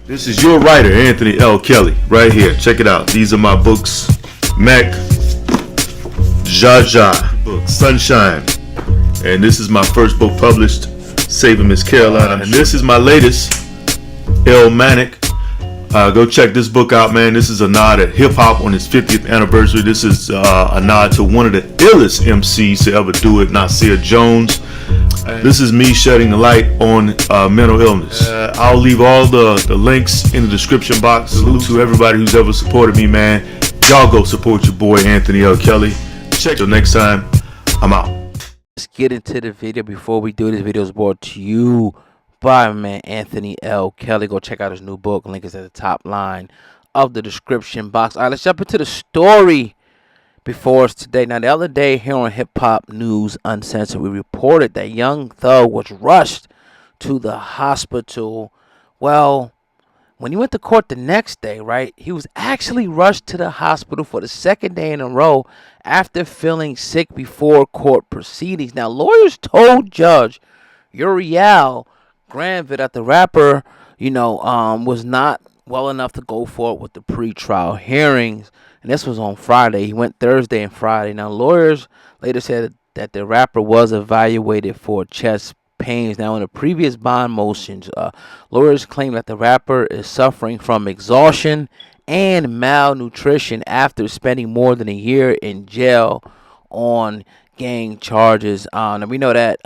This is your writer, Anthony L. Kelly, right here. Check it out. These are my books. Mac, Jaja, book, Sunshine. And this is my first book published, Saving Miss Caroline. And this is my latest, El Manic. Go check this book out, man. This is a nod at hip-hop on its 50th anniversary. This is a nod to one of the illest MCs to ever do it, Nasir Jones. This is me shedding the light on mental illness. I'll leave all the links in the description box. Salute to everybody who's ever supported me, man. Y'all go support your boy, Anthony L. Kelly. Check till next time. I'm out. Let's get into the video. Before we do, this video is brought to you by my man Anthony L. Kelly. Go check out his new book. Link is at the top line of the description box. All right, let's jump into the story before us today. Now, the other day here on Hip Hop News Uncensored, we reported that Young Thug was rushed to the hospital. Well, when he went to court the next day, right, he was actually rushed to the hospital for the second day in a row after feeling sick before court proceedings. Now, lawyers told Judge Ural Granville that the rapper, was not well enough to go forward with the pre-trial hearings. And this was on Friday. He went Thursday and Friday. Now, lawyers later said that the rapper was evaluated for chest pains. Now, in the previous bond motions, lawyers claim that the rapper is suffering from exhaustion and malnutrition after spending more than a year in jail on gang charges. And we know that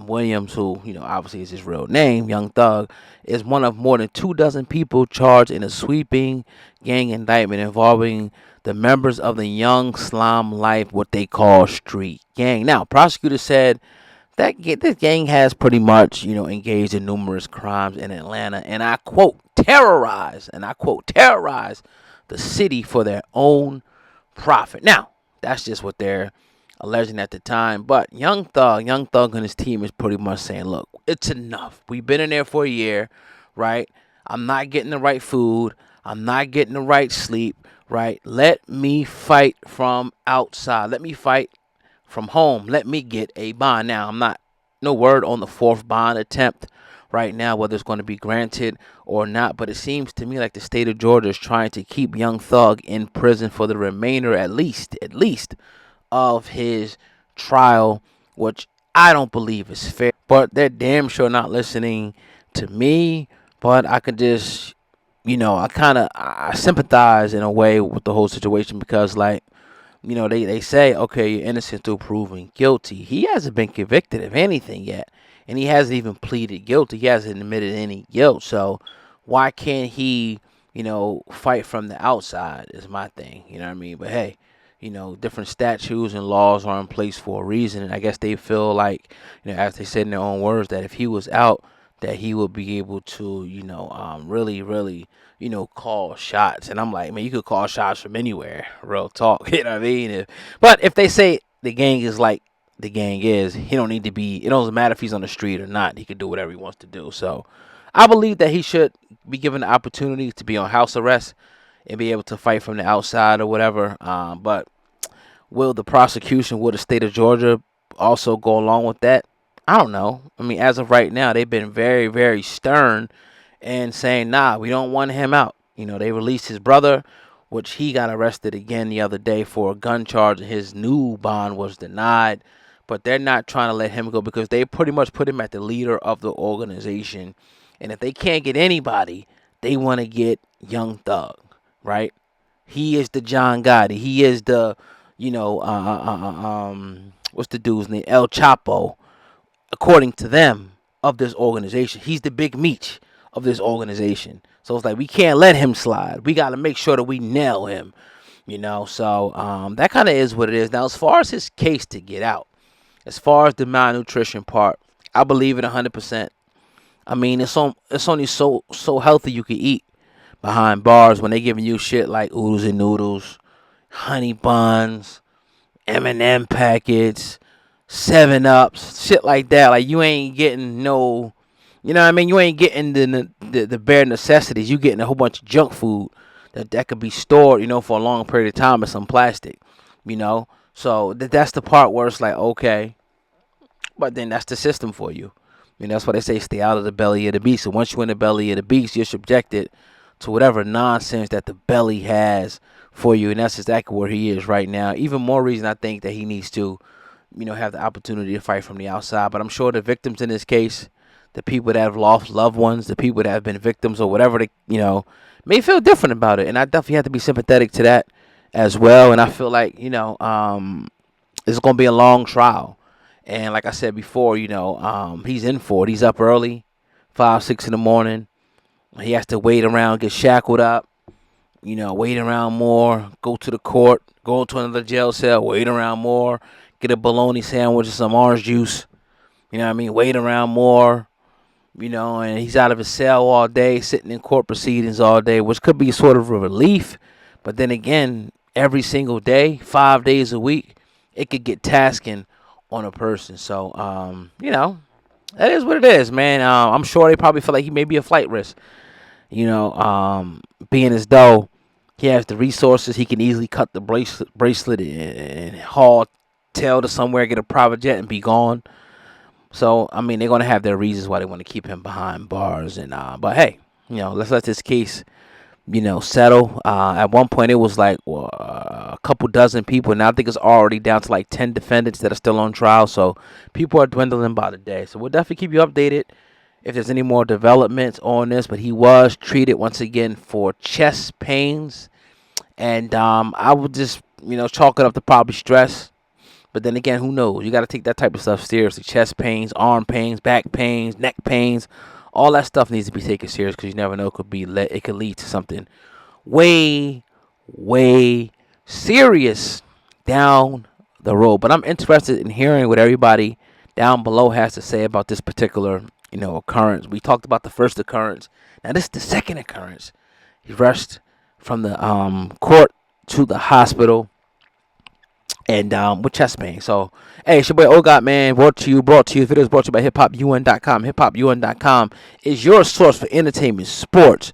Williams, who obviously is his real name, Young Thug, is one of more than 24 people charged in a sweeping gang indictment involving the members of the Young Slum Life, what they call street gang. Now, prosecutors said that this gang has pretty much, engaged in numerous crimes in Atlanta, and I quote, terrorize the city for their own profit. Now, that's just what they're alleging at the time. But Young Thug and his team is pretty much saying, look, it's enough. We've been in there for a year, right? I'm not getting the right food. I'm not getting the right sleep, right? Let me fight from outside. Let me fight from home. Let me get a bond. Now, I'm not, no word on the fourth bond attempt right now, whether it's going to be granted or not. But it seems to me like the state of Georgia is trying to keep Young Thug in prison for the remainder, at least, of his trial, which I don't believe is fair. But they're damn sure not listening to me. But I could just, I sympathize in a way with the whole situation because, they say, okay, you're innocent until proven guilty. He hasn't been convicted of anything yet, and he hasn't even pleaded guilty. He hasn't admitted any guilt. So why can't he, fight from the outside is my thing. You know what I mean? But hey, different statutes and laws are in place for a reason. And I guess they feel like, as they said in their own words, that if he was out, that he would be able to, really, call shots. And I'm like, man, you could call shots from anywhere. Real talk. You know what I mean? But if they say the gang is like the gang is, he don't need to be, it doesn't matter if he's on the street or not. He can do whatever he wants to do. So I believe that he should be given the opportunity to be on house arrest and be able to fight from the outside or whatever. But will the prosecution, will the state of Georgia also go along with that? I don't know. I mean, as of right now, they've been very, very stern and saying, nah, we don't want him out. They released his brother, which he got arrested again the other day for a gun charge. His new bond was denied, but they're not trying to let him go because they pretty much put him at the leader of the organization. And if they can't get anybody, they want to get Young Thug, right? He is the John Gotti. He is the, what's the dude's name? El Chapo, according to them, of this organization. He's the big meat of this organization. So it's like, we can't let him slide. We got to make sure that we nail him, So that kind of is what it is. Now, as far as his case to get out, as far as the malnutrition part, I believe it 100%. I mean, it's only so healthy you can eat behind bars when they giving you shit like oodles and noodles, honey buns, M&M packets, 7-Ups, shit like that. Like, you ain't getting no, you ain't getting the bare necessities. You getting a whole bunch of junk food that could be stored, for a long period of time in some plastic, So that's the part where it's like, okay, but then that's the system for you. That's why they say stay out of the belly of the beast. So once you're in the belly of the beast, you're subjected to whatever nonsense that the belly has for you. And that's exactly where he is right now. Even more reason I think that he needs to, have the opportunity to fight from the outside. But I'm sure the victims in this case, the people that have lost loved ones, the people that have been victims or whatever, they, may feel different about it. And I definitely have to be sympathetic to that as well. And I feel like, it's going to be a long trial. And like I said before, he's in for it. He's up early, 5, 6 in the morning. He has to wait around, get shackled up, wait around more, go to the court, go to another jail cell, wait around more, get a bologna sandwich and some orange juice. Wait around more, and he's out of his cell all day, sitting in court proceedings all day, which could be sort of a relief. But then again, every single day, 5 days a week, it could get tasking on a person. So, that is what it is, man. I'm sure they probably feel like he may be a flight risk. Being as though he has the resources, he can easily cut the bracelet and haul tail to somewhere, get a private jet, and be gone. So, they're going to have their reasons why they want to keep him behind bars. And but hey, let's let this case, settle. At one point, it was like a couple dozen people. Now I think it's already down to like 10 defendants that are still on trial. So people are dwindling by the day. So we'll definitely keep you updated if there's any more developments on this. But he was treated once again for chest pains. And I would just, chalk it up to probably stress. But then again, who knows? You got to take that type of stuff seriously. Chest pains, arm pains, back pains, neck pains. All that stuff needs to be taken serious because you never know. It could lead to something way, way serious down the road. But I'm interested in hearing what everybody down below has to say about this particular, occurrence. We talked about the first occurrence. Now this is the second occurrence. He rushed from the court to the hospital. And with chest pain. So, hey, it's your boy OGOT, man. Brought to you. This video is brought to you by hiphopun.com. Hiphopun.com is your source for entertainment, sports,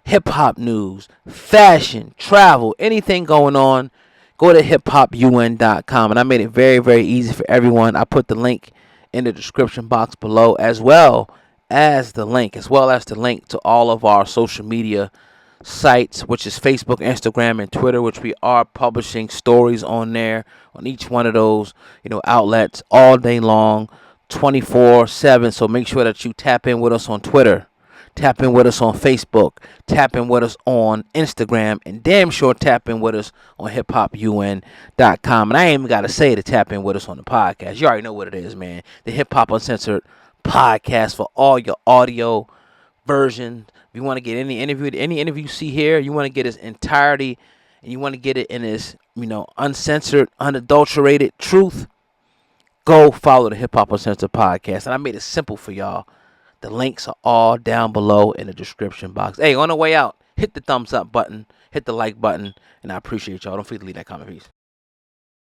hip-hop news, fashion, travel, anything going on. Go to hiphopun.com. And I made it very, very easy for everyone. I put the link in the description box below, as well as the link to all of our social media sites, which is Facebook, Instagram, and Twitter, which we are publishing stories on there on each one of those outlets all day long, 24/7. So make sure that you tap in with us on Twitter, tap in with us on Facebook, tap in with us on Instagram, and damn sure tap in with us on hiphopun.com. And I ain't even gotta say to tap in with us on the podcast. You already know what it is, man. The Hip Hop Uncensored podcast for all your audio version. If you want to get any interview you see here, you want to get its entirety, and you want to get it in its, uncensored, unadulterated truth, go follow the Hip Hop Uncensored podcast. And I made it simple for y'all. The links are all down below in the description box. Hey, on the way out, hit the thumbs up button, hit the like button, and I appreciate y'all. Don't forget to leave that comment. Peace.